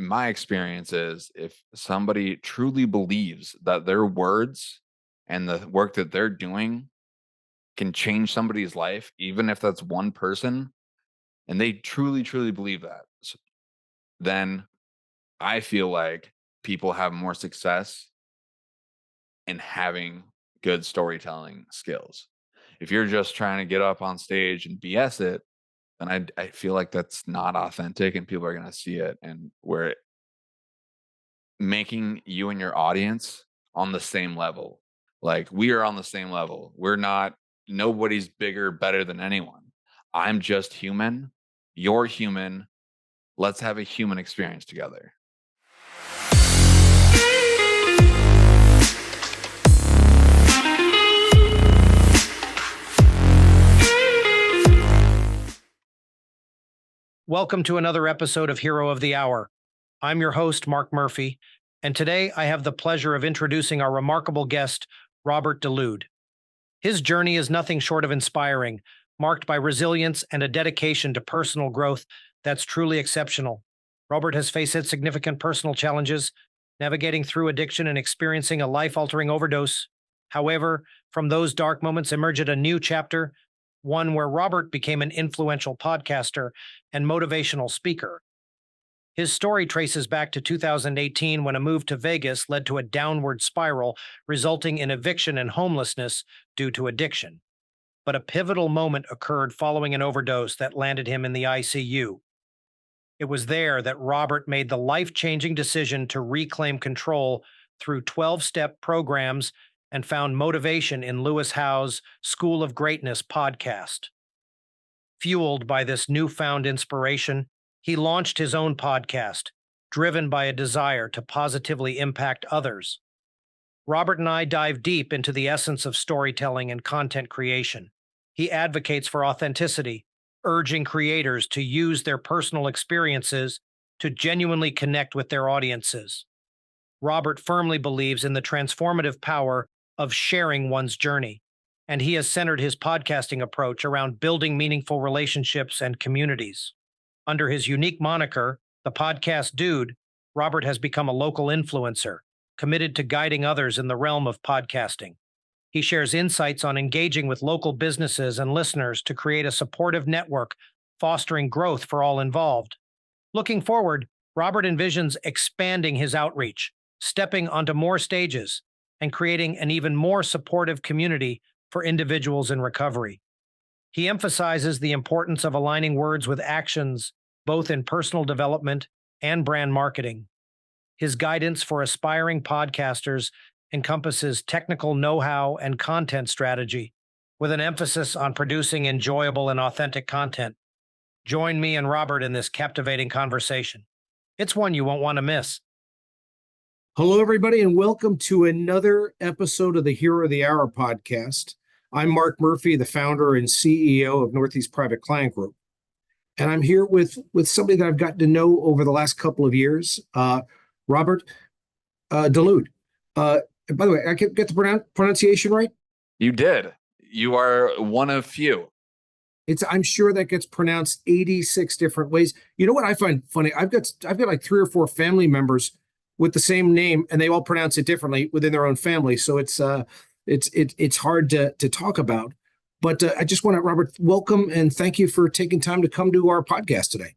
my experience is if somebody truly believes that their words and the work that they're doing can change somebody's life, even if that's one person, and they truly, truly believe that, then I feel like people have more success in having good storytelling skills. If you're just trying to get up on stage and BS it, then I feel like that's not authentic and people are going to see it. And we're making you and your audience on the same level. Like we are on the same level. We're not, nobody's bigger, better than anyone. I'm just human. You're human. Let's have a human experience together. Welcome to another episode of Hero of the Hour. I'm your host, Mark Murphy, and today I have the pleasure of introducing our remarkable guest, Robert DeLude. His journey is nothing short of inspiring, marked by resilience and a dedication to personal growth that's truly exceptional. Robert has faced significant personal challenges, navigating through addiction and experiencing a life-altering overdose. However, from those dark moments emerged a new chapter, one where Robert became an influential podcaster and motivational speaker. His story traces back to 2018 when a move to Vegas led to a downward spiral, resulting in eviction and homelessness due to addiction. But a pivotal moment occurred following an overdose that landed him in the ICU. It was there that Robert made the life-changing decision to reclaim control through 12-step programs and found motivation in Lewis Howes' School of Greatness podcast. Fueled by this newfound inspiration, he launched his own podcast, driven by a desire to positively impact others. Robert and I dive deep into the essence of storytelling and content creation. He advocates for authenticity, urging creators to use their personal experiences to genuinely connect with their audiences. Robert firmly believes in the transformative power of sharing one's journey, and he has centered his podcasting approach around building meaningful relationships and communities. Under his unique moniker, the Podcast Dude, Robert has become a local influencer, committed to guiding others in the realm of podcasting. He shares insights on engaging with local businesses and listeners to create a supportive network, fostering growth for all involved. Looking forward, Robert envisions expanding his outreach, stepping onto more stages, and creating an even more supportive community for individuals in recovery. He emphasizes the importance of aligning words with actions, both in personal development and brand marketing. His guidance for aspiring podcasters encompasses technical know-how and content strategy, with an emphasis on producing enjoyable and authentic content. Join me and Robert in this captivating conversation. It's one you won't want to miss. Hello, everybody, and welcome to another episode of the Hero of the Hour podcast. I'm Mark Murphy, the founder and CEO of Northeast Private Client Group. And I'm here with somebody that I've gotten to know over the last couple of years, Robert DeLude. By the way, I get the pronunciation right? You did. You are one of few. I'm sure that gets pronounced 86 different ways. You know what I find funny? I've got like 3 or 4 family members with the same name, and they all pronounce it differently within their own family. So it's hard to talk about. But I just want to, Robert, welcome and thank you for taking time to come to our podcast today.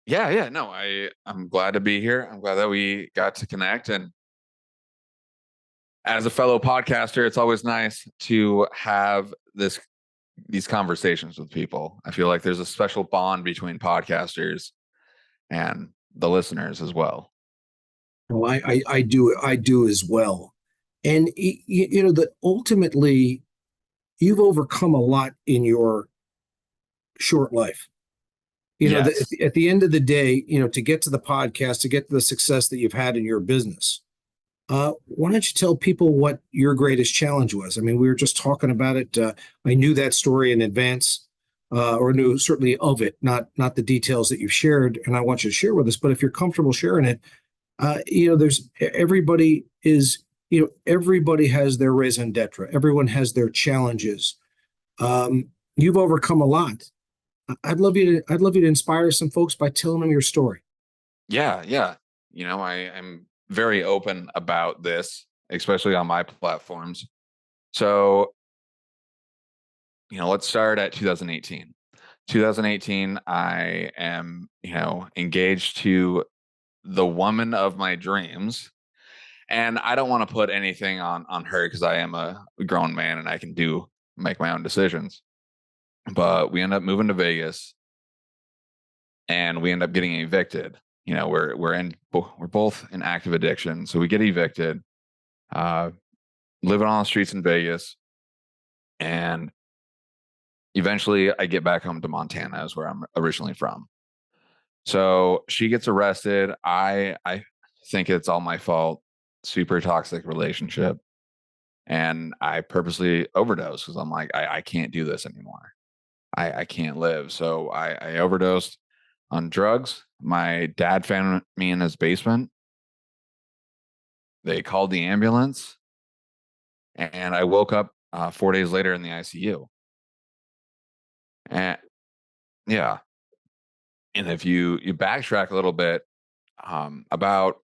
Yeah. No, I'm glad to be here. I'm glad that we got to connect. And as a fellow podcaster, it's always nice to have these conversations with people. I feel like there's a special bond between podcasters and the listeners as well. Well, I do as well. And you know that ultimately you've overcome a lot in your short life. Yes. At the end of the day, to get to the podcast, to get to the success that you've had in your business, why don't you tell people what your greatest challenge was? I mean, we were just talking about it. I knew that story in advance, or knew certainly of it, not the details that you've shared, and I want you to share with us. But if you're comfortable sharing it, everybody has their raison d'etre. Everyone has their challenges. You've overcome a lot. I'd love you to inspire some folks by telling them your story. Yeah. I'm very open about this, especially on my platforms. So, let's start at 2018. 2018, I am, engaged to the woman of my dreams. And I don't want to put anything on her because I am a grown man and I can make my own decisions. But we end up moving to Vegas and we end up getting evicted. We're both in active addiction, so we get evicted, uh, living on the streets in Vegas, and eventually I get back home to Montana, is where I'm originally from. So she gets arrested. I think it's all my fault. Super toxic relationship, and I purposely overdose because I'm like, I can't do this anymore. I can't live. So I overdosed on drugs. My dad found me in his basement. They called the ambulance, and I woke up 4 days later in the ICU. And yeah, and if you backtrack a little bit, about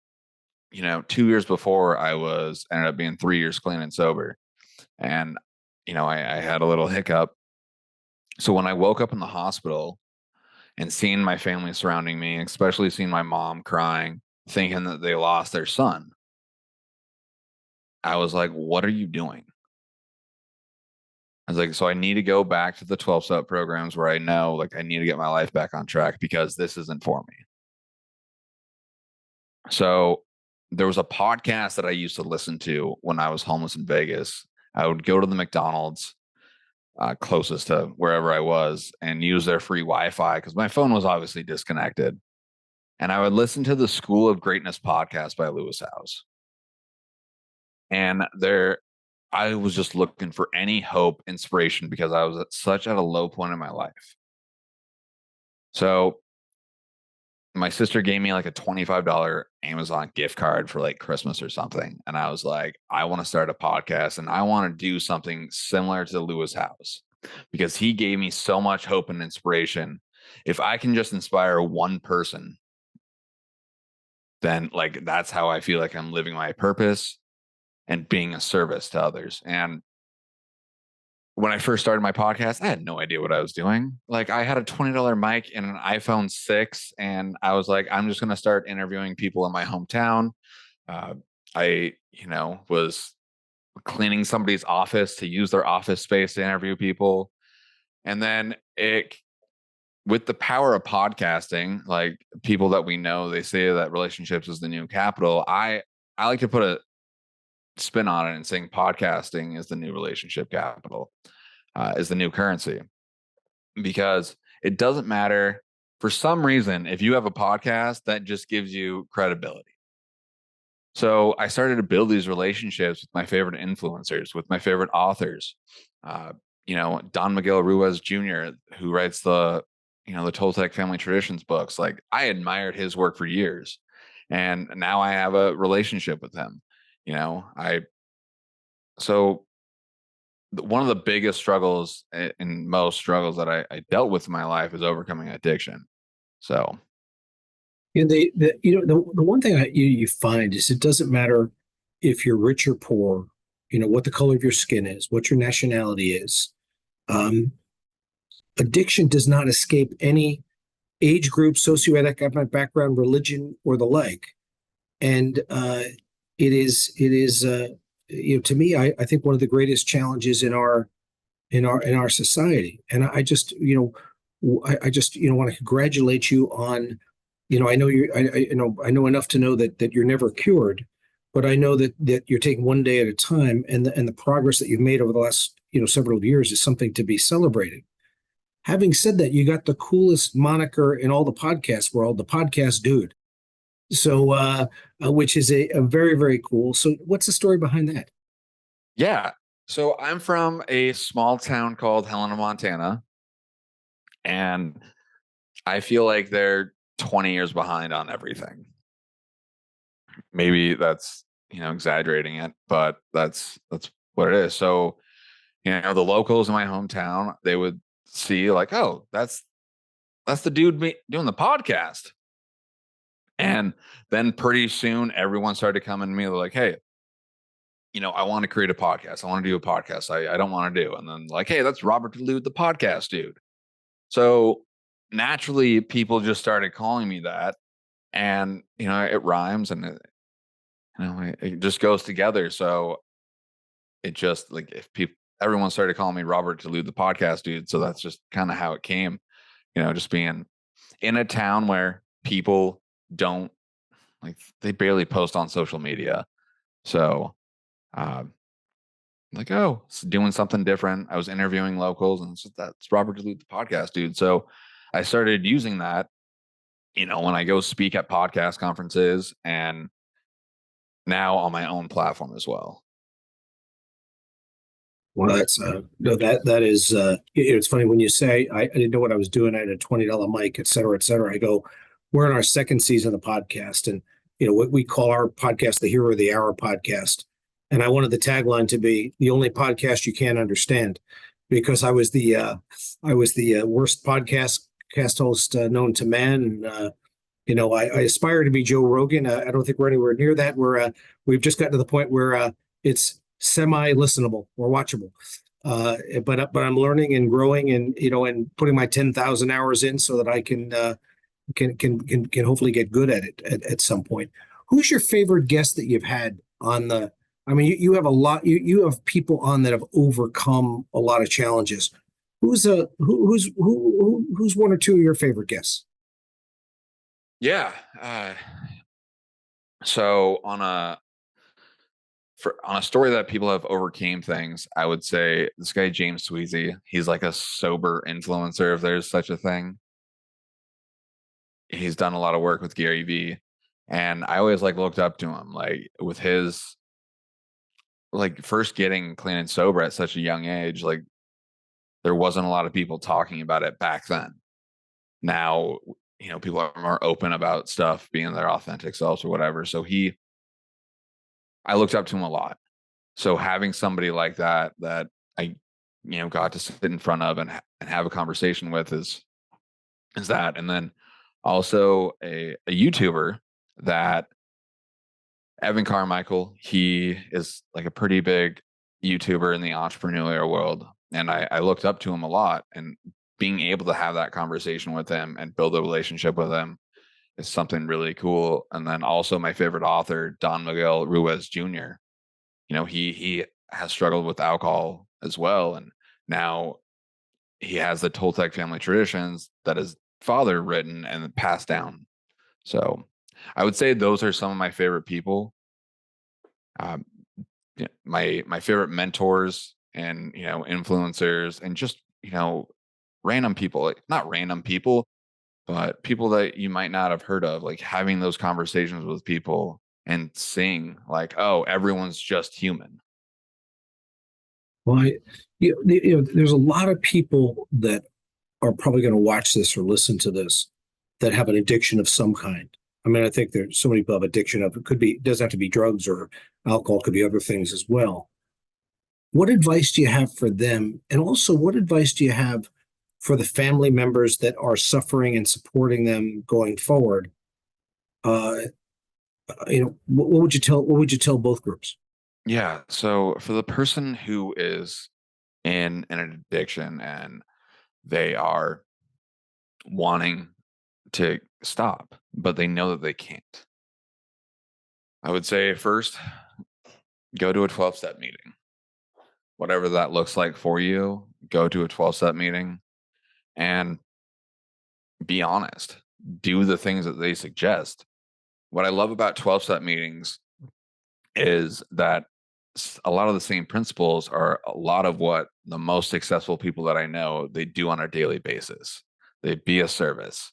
2 years before, I was ended up being 3 years clean and sober, and I had a little hiccup. So when I woke up in the hospital and seeing my family surrounding me, especially seeing my mom crying, thinking that they lost their son, I was like, "What are you doing?" I was like, "So I need to go back to the 12-step programs where I know, like, I need to get my life back on track because this isn't for me." So there was a podcast that I used to listen to when I was homeless in Vegas. I would go to the McDonald's closest to wherever I was and use their free Wi-Fi because my phone was obviously disconnected. And I would listen to the School of Greatness podcast by Lewis Howes. And I was just looking for any hope, inspiration, because I was at a low point in my life. So my sister gave me like a $25 Amazon gift card for like Christmas or something. And I was like, I want to start a podcast and I want to do something similar to Lewis Howes because he gave me so much hope and inspiration. If I can just inspire one person, then like that's how I feel like I'm living my purpose and being a service to others. And when I first started my podcast, I had no idea what I was doing. Like I had a $20 mic and an iPhone 6, and I was like, I'm just going to start interviewing people in my hometown. Uh, I, was cleaning somebody's office to use their office space to interview people. And then with the power of podcasting, like people that we know, they say that relationships is the new capital. I like to put a spin on it and saying podcasting is the new relationship capital, is the new currency, because it doesn't matter for some reason if you have a podcast that just gives you credibility. So I started to build these relationships with my favorite influencers, with my favorite authors. Uh, Don Miguel Ruiz Jr., who writes the Toltec family traditions books. Like I admired his work for years, and now I have a relationship with him. I so one of the biggest struggles and most struggles that I dealt with in my life is overcoming addiction. So The one thing you find is it doesn't matter if you're rich or poor, what the color of your skin is, what your nationality is. Um, Addiction does not escape any age group, socioeconomic background, religion, or the like. And it is to me, I think one of the greatest challenges in our society. And I just want to congratulate you on, I know I know enough to know that you're never cured, but I know that you're taking one day at a time, and the progress that you've made over the last several years is something to be celebrated. Having said that, you got the coolest moniker in all the podcast world, the podcast dude. So, which is a very, very cool. So, what's the story behind that? yeah. So I'm from a small town called Helena, Montana, and I feel like they're 20 years behind on everything. Maybe that's, exaggerating it, but that's what it is. So, the locals in my hometown, they would see like, oh, that's the dude doing the podcast. And then pretty soon everyone started coming to me like, hey, I want to create a podcast. I want to do a podcast. I don't want to do. And then like, hey, that's Robert DeLude, the podcast dude. So naturally people just started calling me that. And, it rhymes and it just goes together. So it just like if people, everyone started calling me Robert DeLude, the podcast dude. So that's just kind of how it came, just being in a town where people don't like, they barely post on social media. So, um, like, oh, doing something different. I was interviewing locals and that's Robert DeLude, the podcast dude. So I started using that, when I go speak at podcast conferences and now on my own platform as well. Well, that's no, that is it's funny when you say I didn't know what I was doing. I had a $20 mic, et cetera, et cetera. I go, we're in our second season of the podcast, and what we call our podcast the Hero of the Hour podcast. And I wanted the tagline to be the only podcast you can't understand, because I was the worst podcast cast host known to man. And I aspire to be Joe Rogan. I don't think we're anywhere near that. We've just gotten to the point where it's semi-listenable or watchable. But I'm learning and growing, and putting my 10,000 hours in so that I can hopefully get good at it at some point. Who's your favorite guest that you've had on the? I mean, you have a lot. You have people on that have overcome a lot of challenges. Who's one or two of your favorite guests? Yeah. So on a story that people have overcame things, I would say this guy James Sweezy. He's like a sober influencer, if there's such a thing. He's done a lot of work with Gary Vee, and I always like looked up to him, like with his like first getting clean and sober at such a young age. Like there wasn't a lot of people talking about it back then. Now, people are more open about stuff being their authentic selves or whatever. So I looked up to him a lot. So having somebody like that I, got to sit in front of and have a conversation with is that. And then also a YouTuber that Evan Carmichael, he is like a pretty big YouTuber in the entrepreneurial world. And I looked up to him a lot, and being able to have that conversation with him and build a relationship with him is something really cool. And then also my favorite author, Don Miguel Ruiz Jr. He has struggled with alcohol as well. And now he has the Toltec family traditions that his father written and passed down. So I would say those are some of my favorite people. Um, my favorite mentors and influencers and just random people, like not random people, but people that you might not have heard of, like having those conversations with people and seeing like, oh, everyone's just human. Well, there's a lot of people that are probably going to watch this or listen to this that have an addiction of some kind. I mean, I think there's so many people have addiction of, it doesn't have to be drugs or alcohol, it could be other things as well. What advice do you have for them? And also, what advice do you have for the family members that are suffering and supporting them going forward? What would you tell both groups? Yeah. So for the person who is in an addiction and they are wanting to stop, but they know that they can't, I would say first, go to a 12-step meeting. Whatever that looks like for you, go to a 12-step meeting and be honest. Do the things that they suggest. What I love about 12-step meetings is that a lot of the same principles are a lot of what the most successful people that I know, they do on a daily basis. They be a service.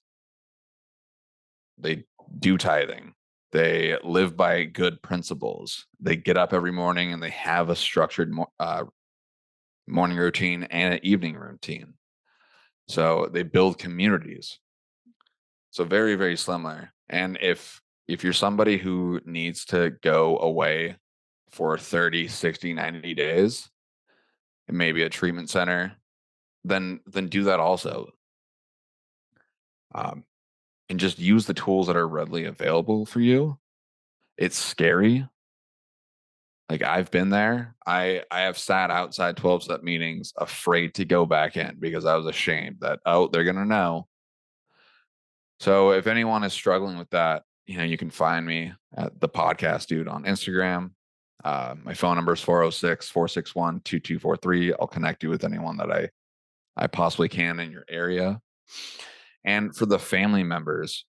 They do tithing. They live by good principles. They get up every morning and they have a structured morning routine and an evening routine. So they build communities. So very, very similar. And if you're somebody who needs to go away for 30, 60, 90 days, and maybe a treatment center, then do that also. and just use the tools that are readily available for you. It's scary. Like I've been there. I have sat outside 12-step meetings afraid to go back in because I was ashamed that, oh, they're gonna know. So if anyone is struggling with that, you can find me at the podcast dude on Instagram. My phone number is 406-461-2243. I'll connect you with anyone that I possibly can in your area. And for the family members,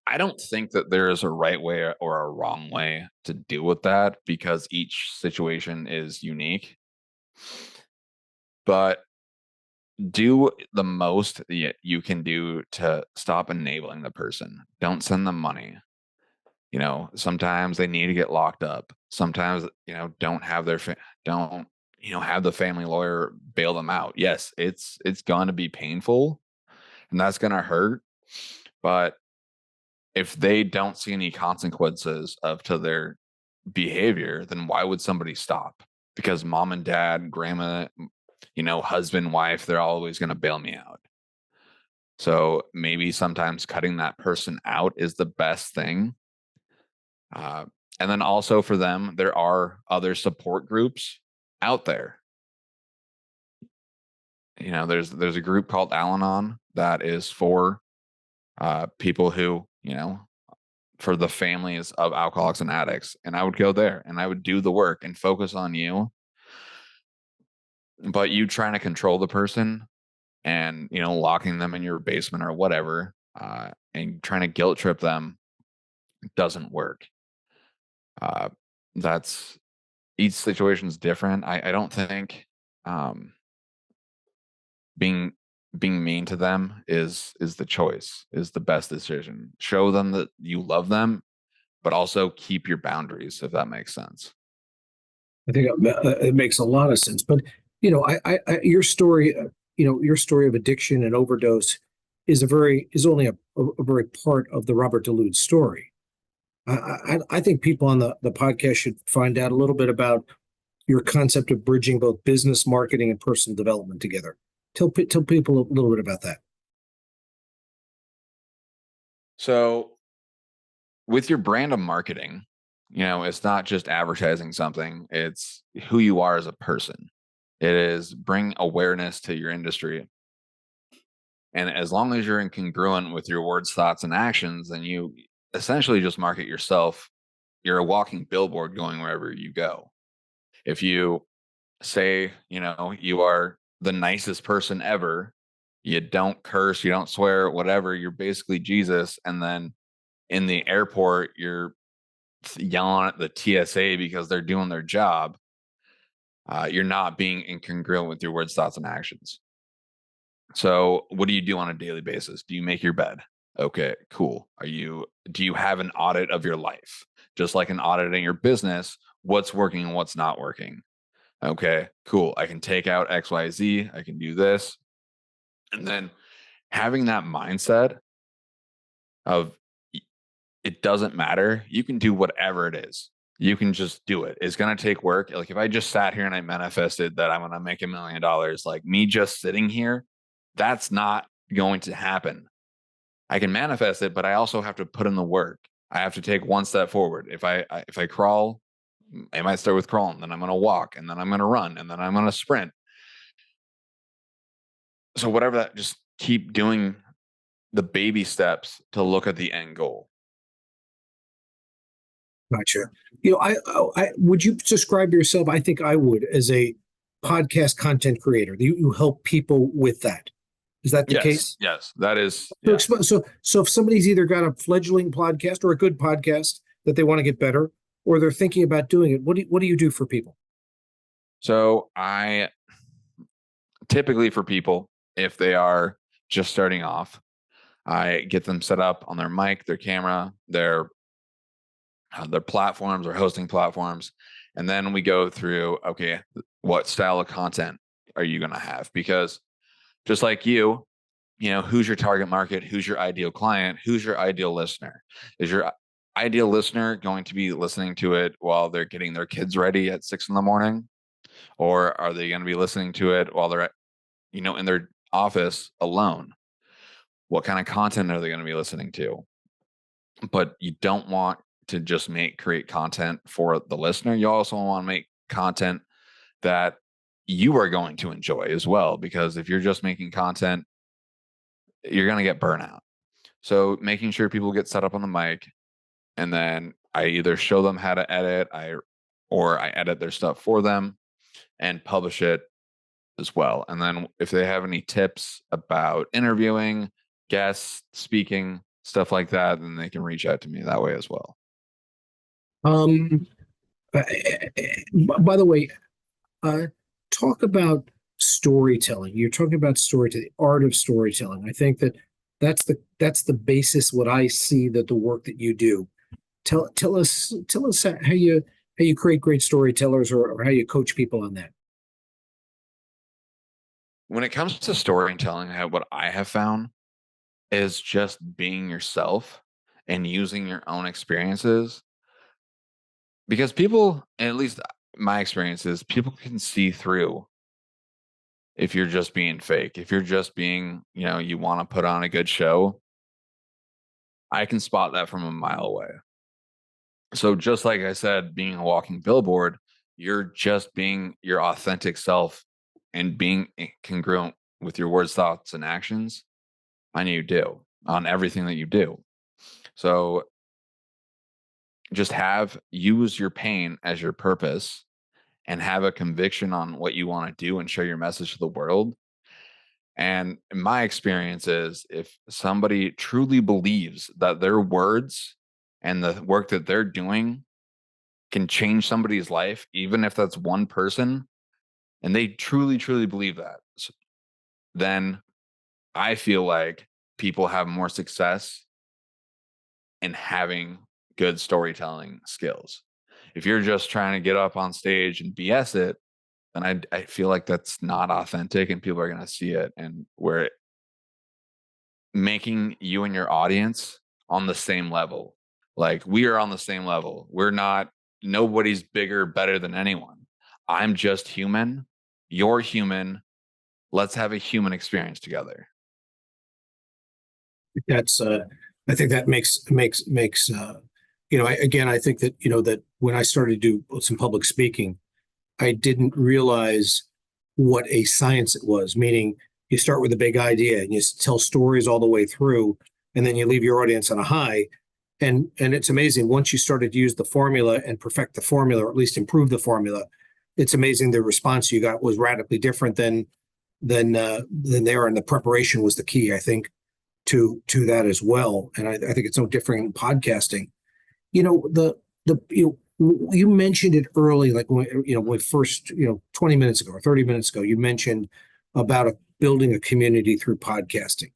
I don't think that there is a right way or a wrong way to deal with that because each situation is unique. But do the most that you can do to stop enabling the person. Don't send them money. Sometimes they need to get locked up. Sometimes, don't have don't, have the family lawyer bail them out. Yes, it's going to be painful and that's going to hurt. But if they don't see any consequences to their behavior, then why would somebody stop? Because mom and dad, grandma, husband, wife, they're always going to bail me out. So maybe sometimes cutting that person out is the best thing. And then also for them, there are other support groups out there. There's a group called Al-Anon that is for people who, for the families of alcoholics and addicts. And I would go there and I would do the work and focus on you. But you trying to control the person and, locking them in your basement or whatever, and trying to guilt trip them doesn't work. Uh, that's each situation is different. I don't think being mean to them is the choice, is the best decision. Show them that you love them, but also keep your boundaries, if that makes sense. I think it makes a lot of sense. But your story, your story of addiction and overdose is only a very part of the Robert DeLude story. I think people on the podcast should find out a little bit about your concept of bridging both business, marketing, and personal development together. Tell people a little bit about that. So with your brand of marketing, it's not just advertising something, it's who you are as a person. It is bring awareness to your industry. And as long as you're incongruent with your words, thoughts, and actions, then you essentially just market yourself. You're a walking billboard going wherever you go. If you say, you are the nicest person ever, you don't curse, you don't swear, whatever, you're basically Jesus. And then in the airport, you're yelling at the TSA because they're doing their job. You're not being incongruent with your words, thoughts, and actions. So what do you do on a daily basis? Do you make your bed? Okay, cool. Do you have an audit of your life? Just like an audit in your business, what's working and what's not working? Okay, cool. I can take out XYZ. I can do this. And then having that mindset of it doesn't matter. You can do whatever it is. You can just do it. It's going to take work. Like if I just sat here and I manifested that I'm going to make $1 million, like me just sitting here, that's not going to happen. I can manifest it, but I also have to put in the work. I have to take one step forward. If I crawl, I might start with crawling, then I'm going to walk, and then I'm going to run, and then I'm going to sprint. So whatever that, just keep doing the baby steps to look at the end goal. Gotcha. I would you describe yourself? I think I would, as a podcast content creator. You help people with that. Is that the case? Yes, that is. So, Yeah. so if somebody's either got a fledgling podcast or a good podcast that they want to get better, or they're thinking about doing it, what do you do for people? So I typically, for people, if they are just starting off, I get them set up on their mic, their camera, their platforms or hosting platforms. And then we go through, okay, what style of content are you going to have? Because just like who's your target market? Who's your ideal client? Who's your ideal listener? Is your ideal listener going to be listening to it while they're getting their kids ready at 6 a.m? Or are they going to be listening to it while they're in their office alone? what kind of content are they going to be listening to? But you don't want to just create content for the listener. You also want to make content that you are going to enjoy as well, because if you're just making content, you're going to get burnout. So making sure people get set up on the mic, and then I either show them how to edit, or I edit their stuff for them and publish it as well. And then if they have any tips about interviewing, guests, speaking, stuff like that, then they can reach out to me that way as well. Um, by the way, talk about storytelling. You're talking about storytelling, the art of storytelling. I think that's the basis. What I see that the work that you do. Tell us how you create great storytellers, or how you coach people on that. When it comes to storytelling, what I have found is just being yourself and using your own experiences, because people, and at least my experience is, people can see through if you're just being fake. If you're just being, you want to put on a good show, I can spot that from a mile away. So just like I said, being a walking billboard, you're just being your authentic self and being congruent with your words, thoughts, and actions on everything that you do. So just use your pain as your purpose, and have a conviction on what you want to do and share your message to the world. And my experience is, if somebody truly believes that their words and the work that they're doing can change somebody's life, even if that's one person, and they truly, truly believe that, then I feel like people have more success in having good storytelling skills. If you're just trying to get up on stage and BS it, then I feel like that's not authentic, and people are going to see it. And we're making you and your audience on the same level. Like, we are on the same level. Nobody's bigger, better than anyone. I'm just human. You're human. Let's have a human experience together. That's I think that makes I think that that when I started to do some public speaking, I didn't realize what a science it was. Meaning, you start with a big idea and you tell stories all the way through, and then you leave your audience on a high. And it's amazing, once you started to use the formula and perfect the formula, or at least improve the formula, it's amazing the response you got was radically different than there. And the preparation was the key, I think, to that as well. And I think it's no different in podcasting. You mentioned it early, like when first 20 minutes ago or 30 minutes ago, you mentioned about building a community through podcasting.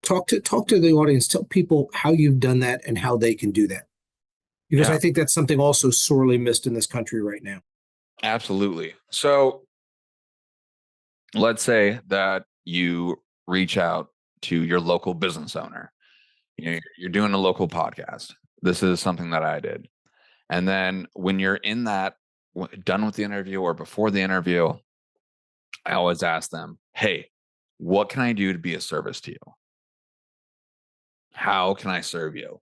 Talk to the audience. Tell people how you've done that and how they can do that, because Yeah, I think that's something also sorely missed in this country right now. absolutely. So let's say that you reach out to your local business owner. You're doing a local podcast. This is something that I did. And then when you're done with the interview or before the interview, I always ask them, hey, what can I do to be a service to you? How can I serve you?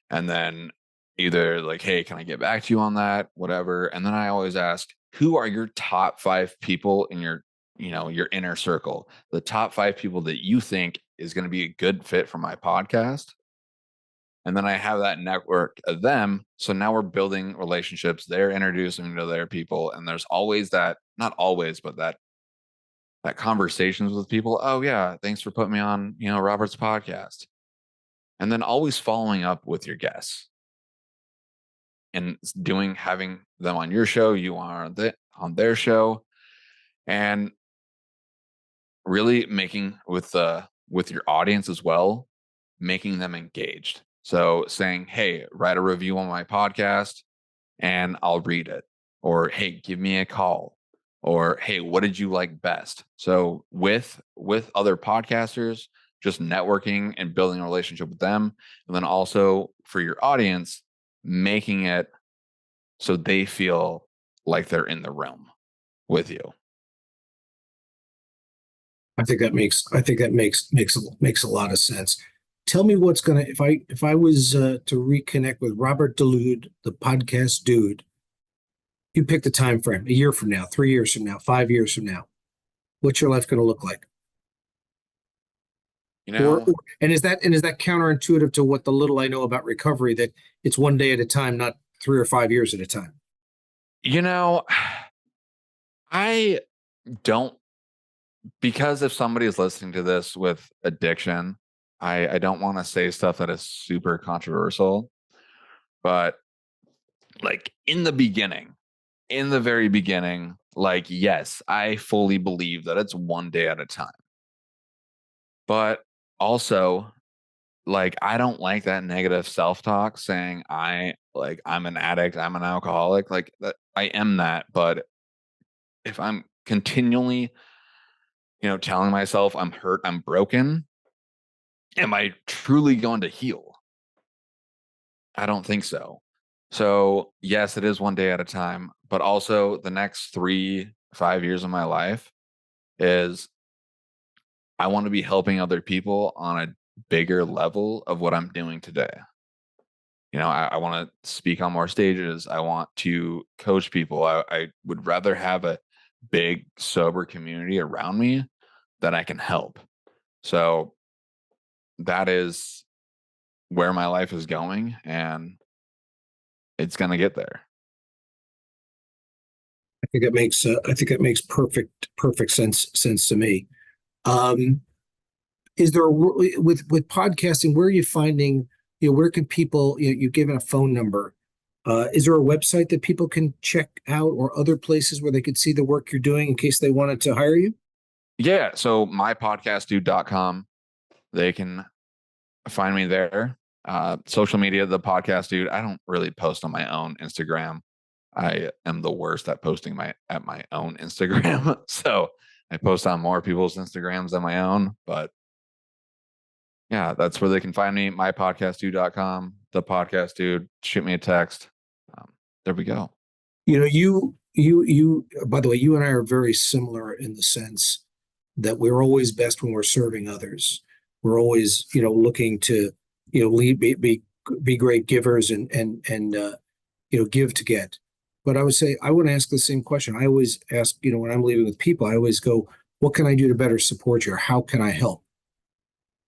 And then either like, hey, can I get back to you on that? Whatever. And then I always ask, who are your top 5 people in your inner circle? The top 5 people that you think is going to be a good fit for my podcast. And then I have that network of them. So now we're building relationships. They're introducing me to their people. And there's always that, not always, but that conversations with people. Oh yeah, thanks for putting me on, Robert's podcast. And then always following up with your guests and having them on your show, you are on their show, and really making with your audience as well, making them engaged. So saying, hey, write a review on my podcast and I'll read it. Or, hey, give me a call. Or, hey, what did you like best? So with other podcasters, just networking and building a relationship with them. And then also for your audience, making it so they feel like they're in the room with you. I think that makes a lot of sense. Tell me what's gonna if I was to reconnect with Robert DeLude, the podcast dude, you pick the time frame, a year from now, 3 years from now, 5 years from now. What's your life going to look like? You Or, know, or and is that counterintuitive to what the little I know about recovery, that it's one day at a time, not 3 or 5 years at a time? you know, I don't, because if somebody is listening to this with addiction, I don't want to say stuff that is super controversial, but like in the very beginning, like, yes, I fully believe that it's one day at a time. But also, like, I don't like that negative self-talk saying I'm an addict, I'm an alcoholic. Like that I am that, but if I'm continually, telling myself I'm hurt, I'm broken, am I truly going to heal? I don't think so. So, yes, it is one day at a time, but also the next 3, 5 years of my life is I want to be helping other people on a bigger level of what I'm doing today. I want to speak on more stages. I want to coach people. I would rather have a big, sober community around me that I can help. So that is where my life is going, and it's going to get there. I think that makes perfect sense to me. Um, is there with podcasting, where are you finding, where can people, you've given a phone number. Is there a website that people can check out, or other places where they could see the work you're doing in case they wanted to hire you? Yeah. So mypodcastdude.com, they can find me there. Social media, the podcast dude. I don't really post on my own Instagram. I am the worst at posting at my own Instagram. So I post on more people's Instagrams than my own. But yeah, that's where they can find me. Mypodcastdude.com, the podcast dude. Shoot me a text. There we go. By the way, you and I are very similar in the sense that we're always best when we're serving others. We're always, looking to, be great givers, and give to get. But I would say, I want to ask the same question. I always ask, when I'm leaving with people, I always go, what can I do to better support you? Or how can I help?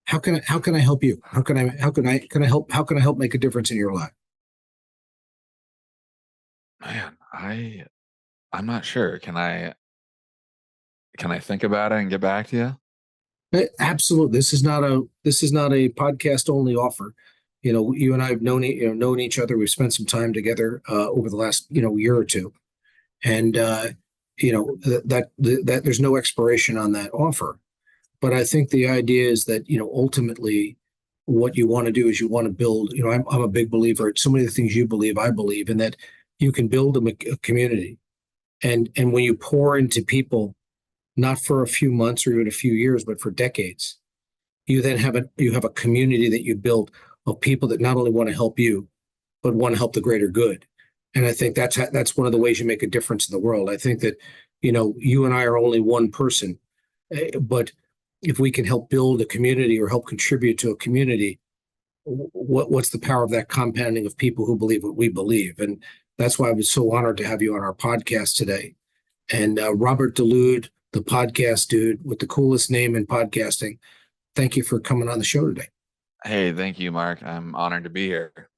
How can I help you? How can I help make a difference in your life? Man, I'm not sure. Can I think about it and get back to you? Absolutely. This is not a podcast only offer. You and I have known each other. We've spent some time together over the last year or two, and that there's no expiration on that offer. But I think the idea is that ultimately what you want to do is you want to build. I'm a big believer. So many of the things you believe, I believe, in that you can build a community, and when you pour into people, not for a few months or even a few years, but for decades, you then have a community that you build of people that not only want to help you, but want to help the greater good. And I think that's one of the ways you make a difference in the world. I think that you and I are only one person, but if we can help build a community or help contribute to a community, what's the power of that compounding of people who believe what we believe? And that's why I was so honored to have you on our podcast today. And Robert DeLude, the podcast dude with the coolest name in podcasting, thank you for coming on the show today. Hey, thank you, Mark. I'm honored to be here.